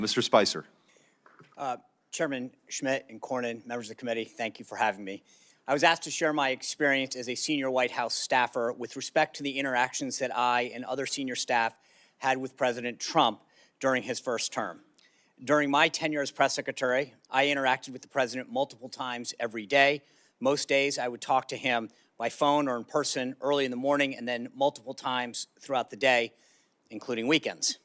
Mr. Spicer. Chairman Schmidt and Cornyn, members of the committee, thank you for having me. I was asked to share my experience as a senior White House staffer with respect to the interactions that I and other senior staff had with President Trump during his first term. During my tenure as press secretary, I interacted with the president multiple times every day. Most days I would talk to him by phone or in person early in the morning and then multiple times throughout the day, including weekends.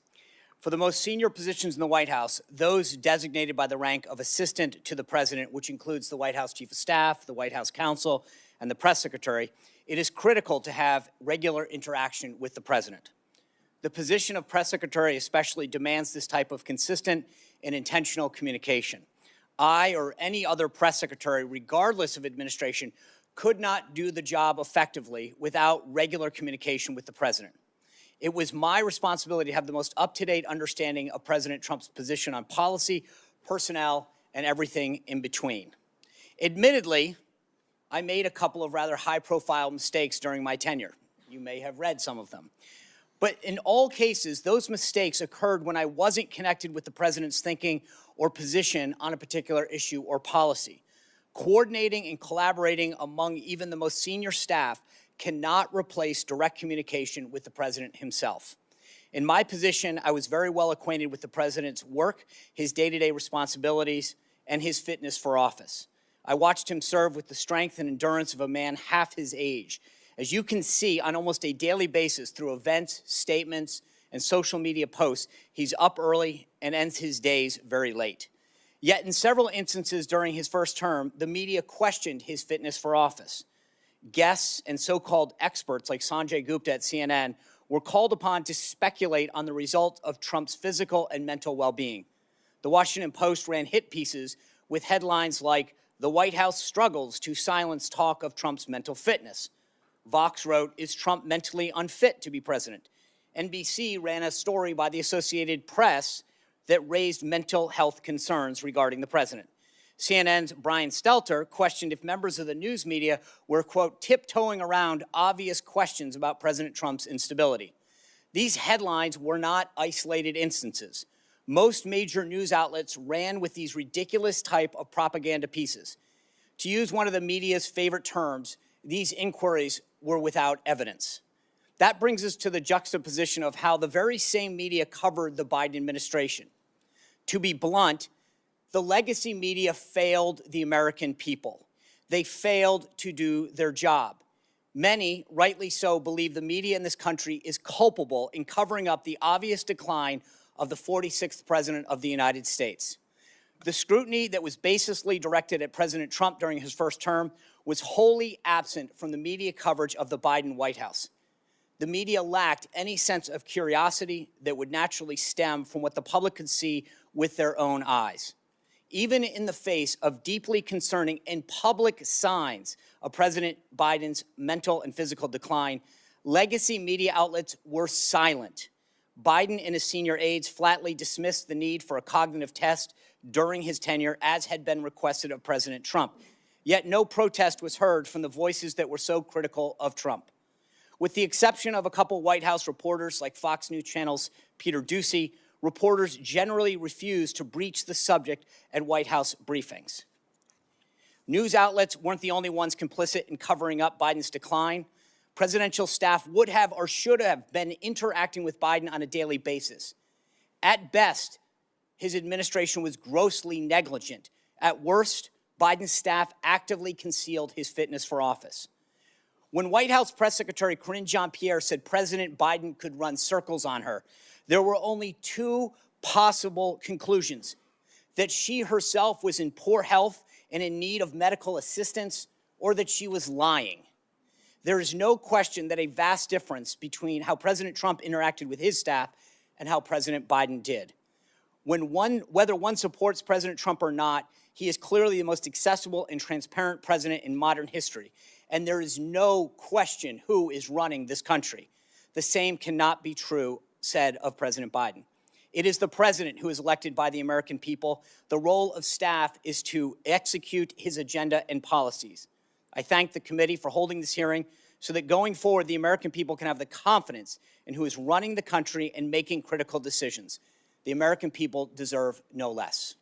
For the most senior positions in the White House, those designated by the rank of assistant to the president, which includes the White House chief of staff, the White House counsel, and the press secretary, it is critical to have regular interaction with the president. The position of press secretary especially demands this type of consistent and intentional communication. I or any other press secretary, regardless of administration, could not do the job effectively without regular communication with the president. It was my responsibility to have the most up-to-date understanding of President Trump's position on policy, personnel, and everything in between. Admittedly, I made a couple of rather high-profile mistakes during my tenure. You may have read some of them. But in all cases, those mistakes occurred when I wasn't connected with the president's thinking or position on a particular issue or policy. Coordinating and collaborating among even the most senior staff cannot replace direct communication with the president himself. In my position, I was very well acquainted with the president's work, his day-to-day responsibilities, and his fitness for office. I watched him serve with the strength and endurance of a man half his age. As you can see on almost a daily basis through events, statements, and social media posts, he's up early and ends his days very late. Yet in several instances during his first term, the media questioned his fitness for office. Guests and so-called experts like Sanjay Gupta at CNN were called upon to speculate on the result of Trump's physical and mental well-being. The Washington Post ran hit pieces with headlines like, "The White House struggles to silence talk of Trump's mental fitness." Vox wrote, "Is Trump mentally unfit to be president?" NBC ran a story by the Associated Press that raised mental health concerns regarding the president. CNN's Brian Stelter questioned if members of the news media were, quote, tiptoeing around obvious questions about President Trump's instability. These headlines were not isolated instances. Most major news outlets ran with these ridiculous type of propaganda pieces. To use one of the media's favorite terms, these inquiries were without evidence. That brings us to the juxtaposition of how the very same media covered the Biden administration. To be blunt, the legacy media failed the American people. They failed to do their job. Many, rightly so, believe the media in this country is culpable in covering up the obvious decline of the 46th president of the United States. The scrutiny that was baselessly directed at President Trump during his first term was wholly absent from the media coverage of the Biden White House. The media lacked any sense of curiosity that would naturally stem from what the public could see with their own eyes. Even in the face of deeply concerning and public signs of President Biden's mental and physical decline, legacy media outlets were silent. Biden and his senior aides flatly dismissed the need for a cognitive test during his tenure, as had been requested of President Trump. Yet no protest was heard from the voices that were so critical of Trump. With the exception of a couple White House reporters like Fox News Channel's Peter Doocy, reporters generally refused to breach the subject at White House briefings. News outlets weren't the only ones complicit in covering up Biden's decline. Presidential staff would have or should have been interacting with Biden on a daily basis. At best, his administration was grossly negligent. At worst, Biden's staff actively concealed his fitness for office. When White House Press Secretary Karine Jean-Pierre said President Biden could run circles on her, there were only two possible conclusions: that she herself was in poor health and in need of medical assistance, or that she was lying. There is no question that a vast difference between how President Trump interacted with his staff and how President Biden did. Whether one supports President Trump or not, he is clearly the most accessible and transparent president in modern history. And there is no question who is running this country. The same cannot be said of President Biden. It is the president who is elected by the American people. The role of staff is to execute his agenda and policies. I thank the committee for holding this hearing so that going forward, the American people can have the confidence in who is running the country and making critical decisions. The American people deserve no less.